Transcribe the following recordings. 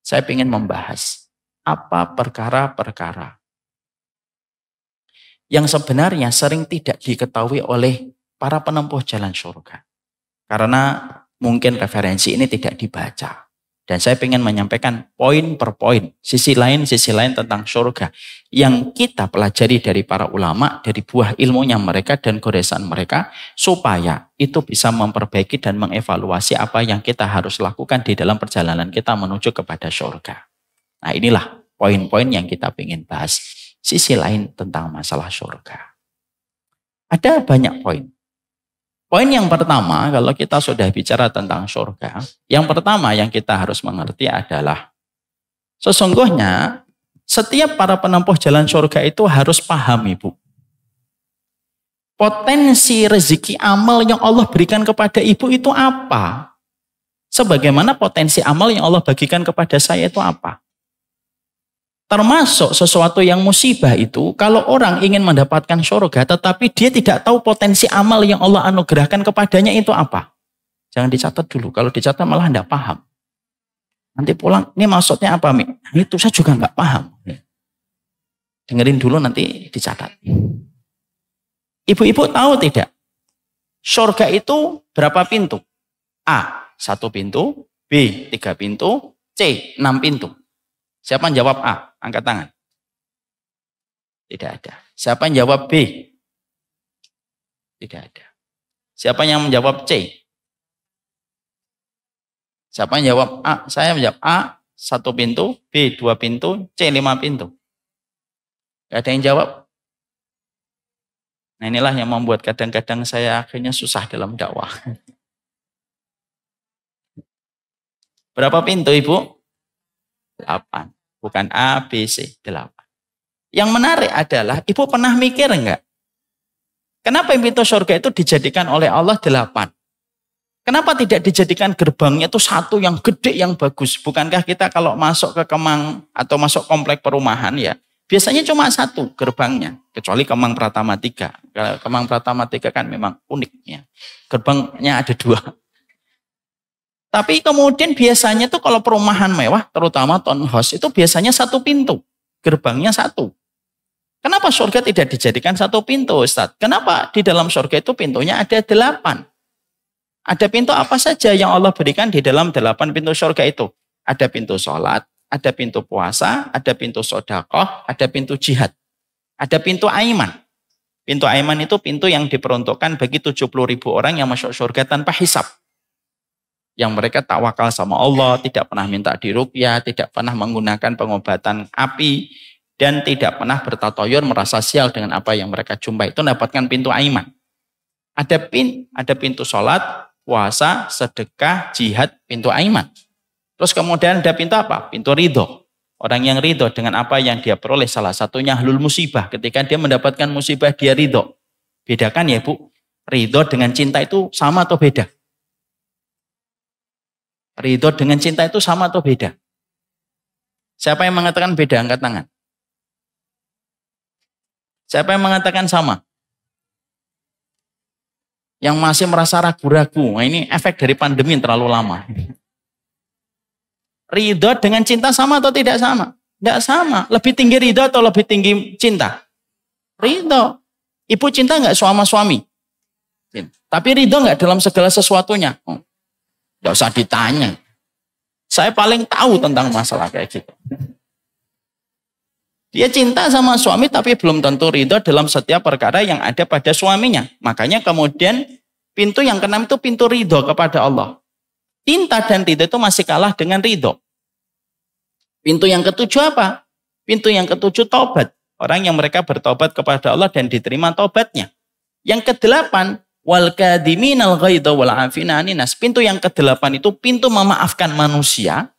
Saya ingin membahas apa perkara-perkara yang sebenarnya sering tidak diketahui oleh para penempuh jalan surga. Karena mungkin referensi ini tidak dibaca. Dan saya ingin menyampaikan poin per poin, sisi lain tentang surga yang kita pelajari dari para ulama, dari buah ilmunya mereka dan goresan mereka, supaya itu bisa memperbaiki dan mengevaluasi apa yang kita harus lakukan di dalam perjalanan kita menuju kepada surga. Nah, inilah poin-poin yang kita ingin bahas, sisi lain tentang masalah surga. Ada banyak poin. Poin yang pertama, kalau kita sudah bicara tentang surga, yang pertama yang kita harus mengerti adalah sesungguhnya setiap para penempuh jalan surga itu harus paham, Ibu. Potensi rezeki amal yang Allah berikan kepada Ibu itu apa? Sebagaimana potensi amal yang Allah bagikan kepada saya itu apa? Termasuk sesuatu yang musibah itu, kalau orang ingin mendapatkan surga, tetapi dia tidak tahu potensi amal yang Allah anugerahkan kepadanya itu apa. Jangan dicatat dulu, kalau dicatat malah tidak paham. Nanti pulang, ini maksudnya apa, Mi? Itu saya juga nggak paham. Dengerin dulu nanti dicatat. Ibu-ibu tahu tidak? Surga itu berapa pintu? A, 1 pintu, B, 3 pintu, C, 6 pintu. Siapa yang jawab A? Angkat tangan. Tidak ada. Siapa yang jawab B? Tidak ada. Siapa yang menjawab C? Siapa yang jawab A? Saya menjawab A, 1 pintu, B, 2 pintu, C, 5 pintu. Gak ada yang jawab. Nah, inilah yang membuat kadang-kadang saya akhirnya susah dalam dakwah. Berapa pintu, Ibu? 8. Bukan A, B, C, 8. Yang menarik adalah, Ibu pernah mikir enggak? Kenapa pintu surga itu dijadikan oleh Allah 8? Kenapa tidak dijadikan gerbangnya itu 1 yang gede, yang bagus? Bukankah kita kalau masuk ke Kemang atau masuk komplek perumahan ya, biasanya cuma 1 gerbangnya. Kecuali Kemang Pratama 3. Kemang Pratama 3 kan memang unik ya. Gerbangnya ada 2. Tapi kemudian biasanya tuh kalau perumahan mewah, terutama townhouse, itu biasanya 1 pintu. Gerbangnya 1. Kenapa surga tidak dijadikan 1 pintu, Ustaz? Kenapa di dalam surga itu pintunya ada 8? Ada pintu apa saja yang Allah berikan di dalam 8 pintu surga itu? Ada pintu sholat, ada pintu puasa, ada pintu sedekah, ada pintu jihad. Ada pintu aiman. Pintu aiman itu pintu yang diperuntukkan bagi 70.000 orang yang masuk surga tanpa hisab. Yang mereka tawakal sama Allah, tidak pernah minta diruqyah, tidak pernah menggunakan pengobatan api, dan tidak pernah bertatoyur merasa sial dengan apa yang mereka jumpai. Itu mendapatkan pintu aiman. Ada pintu sholat, puasa, sedekah, jihad, pintu aiman. Terus kemudian ada pintu apa? Pintu ridho. Orang yang ridho dengan apa yang dia peroleh, salah satunya ahlul musibah. Ketika dia mendapatkan musibah, dia ridho. Bedakan ya, Bu. Ridho dengan cinta itu sama atau beda? Ridho dengan cinta itu sama atau beda? Siapa yang mengatakan beda? Angkat tangan. Siapa yang mengatakan sama? Yang masih merasa ragu-ragu. Nah, ini efek dari pandemi yang terlalu lama. Ridho dengan cinta sama atau tidak sama? Tidak sama. Lebih tinggi ridho atau lebih tinggi cinta? Ridho. Ibu cinta nggak sama suami? Tapi ridho nggak dalam segala sesuatunya? Tidak usah ditanya. Saya paling tahu tentang masalah kayak gitu. Dia cinta sama suami tapi belum tentu ridho dalam setiap perkara yang ada pada suaminya. Makanya kemudian pintu yang keenam itu pintu ridho kepada Allah. Cinta dan ridho itu masih kalah dengan ridho. Pintu yang ketujuh apa? Pintu yang ketujuh taubat. Orang yang mereka bertobat kepada Allah dan diterima taubatnya. Yang kedelapan, wal kadhiminal ghaidha wal afina 'anin nas. Pintu yang ke-8 itu pintu memaafkan manusia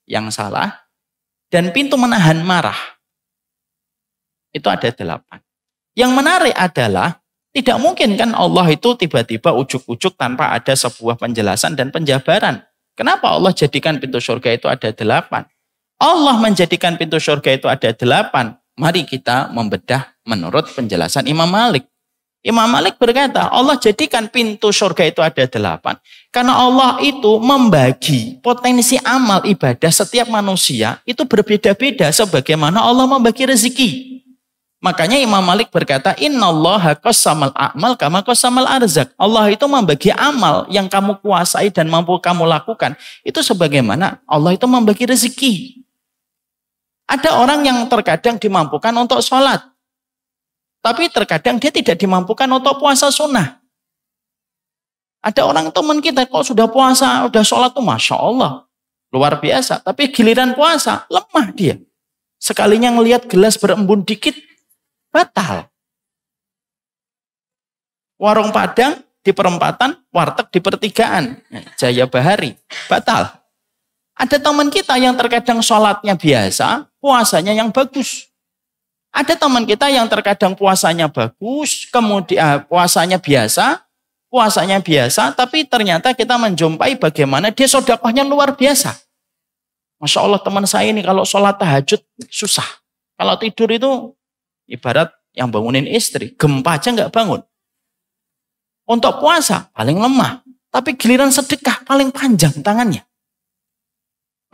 yang salah dan pintu menahan marah. Itu ada 8. Yang menarik adalah tidak mungkin kan Allah itu tiba-tiba ujuk-ujuk tanpa ada sebuah penjelasan dan penjabaran. Kenapa Allah jadikan pintu surga itu ada 8? Allah menjadikan pintu surga itu ada 8. Mari kita membedah menurut penjelasan Imam Malik. Imam Malik berkata, Allah jadikan pintu surga itu ada 8. Karena Allah itu membagi potensi amal ibadah setiap manusia itu berbeda-beda sebagaimana Allah membagi rezeki. Makanya Imam Malik berkata, innallaha qassamal a'mal kama qassamal arzak. Allah itu membagi amal yang kamu kuasai dan mampu kamu lakukan. Itu sebagaimana Allah itu membagi rezeki. Ada orang yang terkadang dimampukan untuk sholat. Tapi terkadang dia tidak dimampukan untuk puasa sunnah. Ada orang teman kita kok sudah puasa, sudah sholat tuh Masya Allah. Luar biasa. Tapi giliran puasa, lemah dia. Sekalinya ngelihat gelas berembun dikit, batal. Warung Padang di perempatan, warteg di pertigaan. Jaya Bahari, batal. Ada teman kita yang terkadang sholatnya biasa, puasanya yang bagus. Ada teman kita yang terkadang puasanya bagus, kemudian puasanya biasa, tapi ternyata kita menjumpai bagaimana dia sedekahnya luar biasa. Masya Allah teman saya ini kalau sholat tahajud susah. Kalau tidur itu ibarat yang bangunin istri, gempa aja nggak bangun. Untuk puasa paling lemah, tapi giliran sedekah paling panjang tangannya.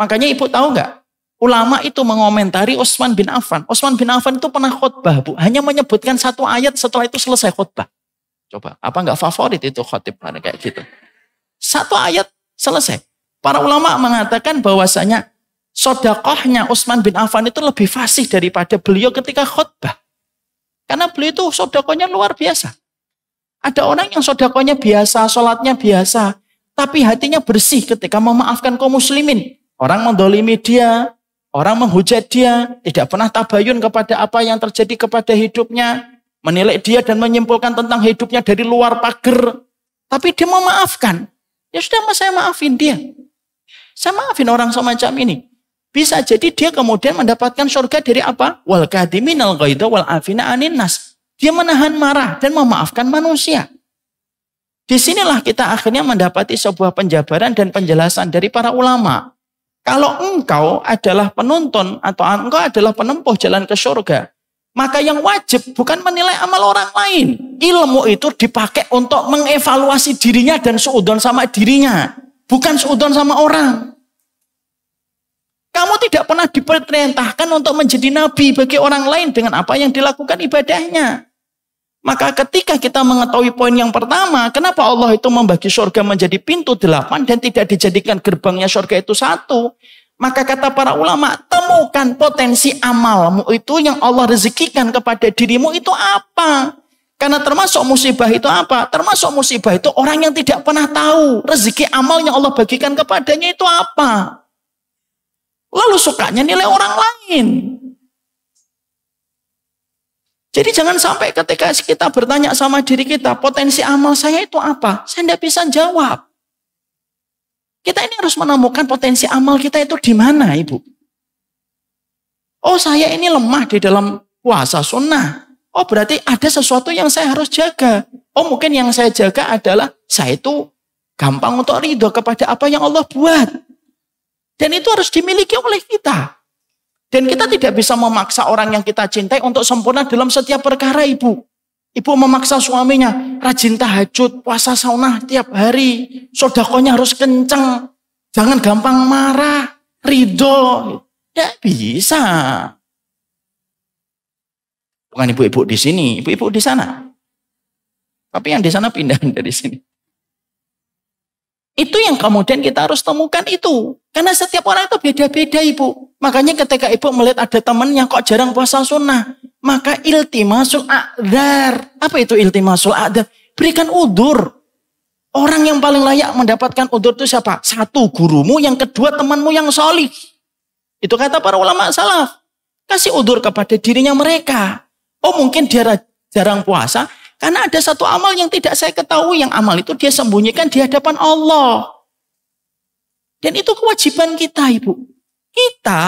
Makanya ibu tahu nggak? Ulama itu mengomentari Utsman bin Affan. Utsman bin Affan itu pernah khutbah, Bu. Hanya menyebutkan 1 ayat, setelah itu selesai khutbah. Coba, apa nggak favorit itu khotib kayak gitu? 1 ayat, selesai. Para ulama mengatakan bahwasanya sedekahnya Utsman bin Affan itu lebih fasih daripada beliau ketika khutbah. Karena beliau itu sedekahnya luar biasa. Ada orang yang sedekahnya biasa, sholatnya biasa, tapi hatinya bersih ketika memaafkan kaum muslimin. Orang mendolimi dia, orang menghujat dia, tidak pernah tabayun kepada apa yang terjadi kepada hidupnya, menilai dia dan menyimpulkan tentang hidupnya dari luar pagar. Tapi dia memaafkan. Ya sudah, saya maafin dia. Saya maafin orang semacam ini. Bisa jadi dia kemudian mendapatkan surga dari apa? Wal kadhiminal ghaidha wal afina anin nas. Dia menahan marah dan memaafkan manusia. Disinilah kita akhirnya mendapati sebuah penjabaran dan penjelasan dari para ulama. Kalau engkau adalah penuntun atau engkau adalah penempuh jalan ke surga, maka yang wajib bukan menilai amal orang lain. Ilmu itu dipakai untuk mengevaluasi dirinya dan suudzon sama dirinya, bukan suudzon sama orang. Kamu tidak pernah diperintahkan untuk menjadi nabi bagi orang lain dengan apa yang dilakukan ibadahnya. Maka ketika kita mengetahui poin yang pertama, kenapa Allah itu membagi surga menjadi pintu 8 dan tidak dijadikan gerbangnya surga itu 1. Maka kata para ulama, temukan potensi amalmu itu yang Allah rezekikan kepada dirimu itu apa. Karena termasuk musibah itu apa? Termasuk musibah itu orang yang tidak pernah tahu rezeki amal yang Allah bagikan kepadanya itu apa. Lalu sukanya nilai orang lain. Jadi jangan sampai ketika kita bertanya sama diri kita, potensi amal saya itu apa? Saya tidak bisa jawab. Kita ini harus menemukan potensi amal kita itu di mana, Ibu. Oh, saya ini lemah di dalam puasa sunnah. Oh, berarti ada sesuatu yang saya harus jaga. Oh, mungkin yang saya jaga adalah saya itu gampang untuk ridho kepada apa yang Allah buat. Dan itu harus dimiliki oleh kita. Dan kita tidak bisa memaksa orang yang kita cintai untuk sempurna dalam setiap perkara, Ibu. Ibu memaksa suaminya, rajin tahajud, puasa sunnah tiap hari. Sedekahnya harus kenceng. Jangan gampang marah, ridho. Tidak bisa. Bukan ibu-ibu di sini, ibu-ibu di sana. Tapi yang di sana pindah dari sini. Itu yang kemudian kita harus temukan itu. Karena setiap orang itu beda-beda, Ibu. Makanya ketika Ibu melihat ada temannya kok jarang puasa sunnah, maka iltimasul a'dzar. Apa itu iltimasul a'dzar? Berikan udzur. Orang yang paling layak mendapatkan udzur itu siapa? 1, gurumu, yang kedua temanmu yang solih. Itu kata para ulama salaf. Kasih udzur kepada dirinya mereka. Oh, mungkin dia jarang puasa karena ada satu amal yang tidak saya ketahui, yang amal itu dia sembunyikan di hadapan Allah. Dan itu kewajiban kita, Ibu. Kita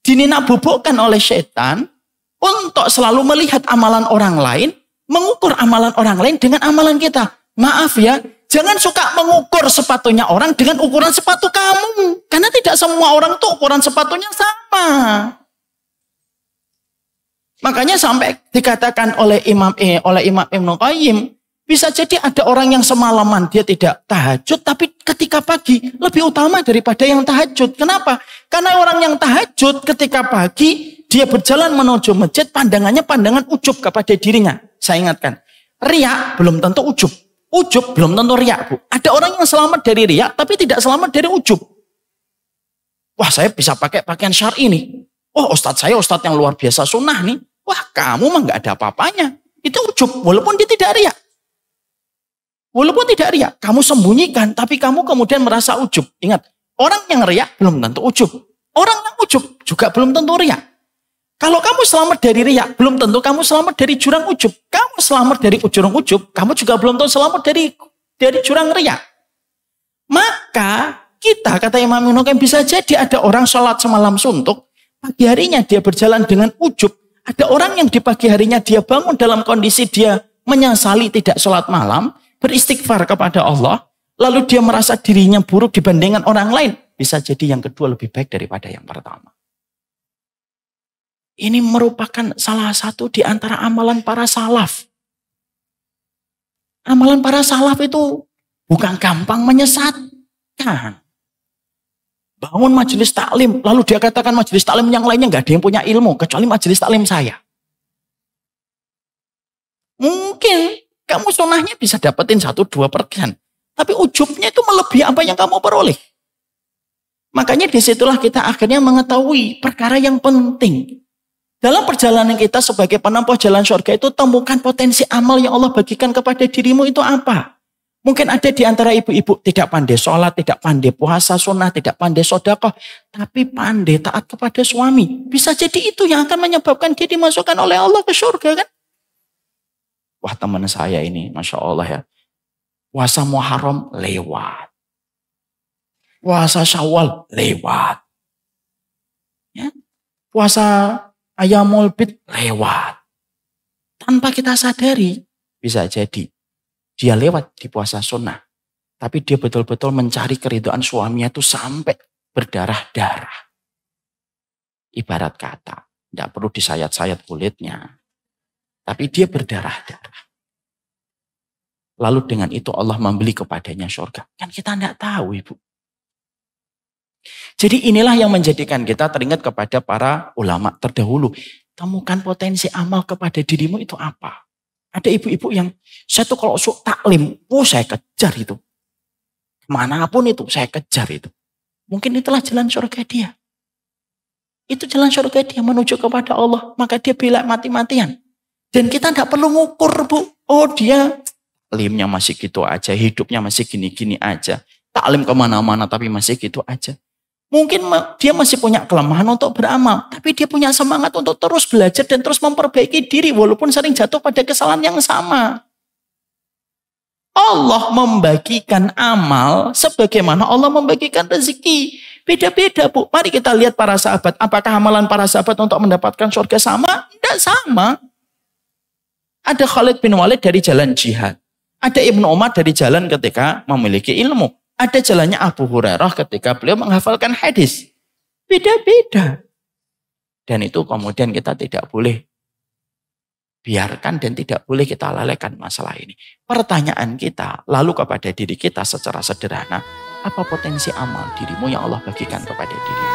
dininak bubukkan oleh setan untuk selalu melihat amalan orang lain, mengukur amalan orang lain dengan amalan kita. Maaf ya, jangan suka mengukur sepatunya orang dengan ukuran sepatu kamu. Karena tidak semua orang itu ukuran sepatunya sama. Makanya sampai dikatakan oleh Imam Ibnu Qayyim, bisa jadi ada orang yang semalaman dia tidak tahajud, tapi ketika pagi lebih utama daripada yang tahajud. Kenapa? Karena orang yang tahajud ketika pagi, dia berjalan menuju masjid, pandangannya pandangan ujub kepada dirinya. Saya ingatkan, riya belum tentu ujub. Ujub belum tentu riya, Bu. Ada orang yang selamat dari riya, tapi tidak selamat dari ujub. Wah, saya bisa pakai pakaian syar'i nih. Oh, ustadz saya ustadz yang luar biasa sunnah nih. Wah, kamu mah nggak ada apa-apanya. Itu ujub, walaupun dia tidak riya. Walaupun tidak riya, kamu sembunyikan, tapi kamu kemudian merasa ujub. Ingat, orang yang riya belum tentu ujub. Orang yang ujub juga belum tentu riya. Kalau kamu selamat dari riya, belum tentu kamu selamat dari jurang ujub. Kamu selamat dari jurang ujub, kamu juga belum tentu selamat dari jurang riya. Maka kita, kata Imam Ibnu Qayyim, bisa jadi ada orang sholat semalam suntuk, pagi harinya dia berjalan dengan ujub. Ada orang yang di pagi harinya dia bangun dalam kondisi dia menyesali tidak sholat malam, beristighfar kepada Allah, lalu dia merasa dirinya buruk dibandingkan orang lain. Bisa jadi yang kedua lebih baik daripada yang pertama. Ini merupakan salah satu di antara amalan para salaf. Amalan para salaf itu bukan gampang menyesatkan. Bangun majelis taklim, lalu dia katakan majelis taklim yang lainnya nggak ada yang punya ilmu, kecuali majelis taklim saya. Mungkin kamu sunnahnya bisa dapetin 1-2%, tapi ujubnya itu melebihi apa yang kamu peroleh. Makanya disitulah kita akhirnya mengetahui perkara yang penting. Dalam perjalanan kita sebagai penempuh jalan surga itu, temukan potensi amal yang Allah bagikan kepada dirimu itu apa. Mungkin ada di antara ibu-ibu tidak pandai sholat, tidak pandai puasa sunnah, tidak pandai sedekah, tapi pandai taat kepada suami. Bisa jadi itu yang akan menyebabkan dia dimasukkan oleh Allah ke surga kan? Wah, teman saya ini, Masya Allah ya. Puasa Muharram lewat. Puasa Syawal lewat. Ya. Puasa Ayyamul Bid lewat. Tanpa kita sadari, bisa jadi dia lewat di puasa sunnah. Tapi dia betul-betul mencari keridhaan suaminya itu sampai berdarah-darah. Ibarat kata, tidak perlu disayat-sayat kulitnya. Tapi dia berdarah-darah. Lalu dengan itu Allah membeli kepadanya surga. Kan kita tidak tahu, Ibu. Jadi inilah yang menjadikan kita teringat kepada para ulama terdahulu. Temukan potensi amal kepada dirimu itu apa. Ada ibu-ibu yang, saya tuh kalau taklim, saya kejar itu. Manapun itu, saya kejar itu. Mungkin itulah jalan surga dia. Itu jalan surga dia menuju kepada Allah. Maka dia bela mati-matian. Dan kita tidak perlu ngukur, Bu. Oh, dia taklimnya masih gitu aja. Hidupnya masih gini-gini aja. Taklim kemana-mana tapi masih gitu aja. Mungkin dia masih punya kelemahan untuk beramal. Tapi dia punya semangat untuk terus belajar dan terus memperbaiki diri. Walaupun sering jatuh pada kesalahan yang sama. Allah membagikan amal sebagaimana Allah membagikan rezeki. Beda-beda, Bu. Mari kita lihat para sahabat. Apakah amalan para sahabat untuk mendapatkan surga sama? Tidak sama. Ada Khalid bin Walid dari jalan jihad. Ada Ibnu Umar dari jalan ketika memiliki ilmu. Ada jalannya Abu Hurairah ketika beliau menghafalkan hadis. Beda-beda. Dan itu kemudian kita tidak boleh biarkan dan tidak boleh kita lalaikan masalah ini. Pertanyaan kita lalu kepada diri kita secara sederhana. Apa potensi amal dirimu yang Allah bagikan kepada dirimu?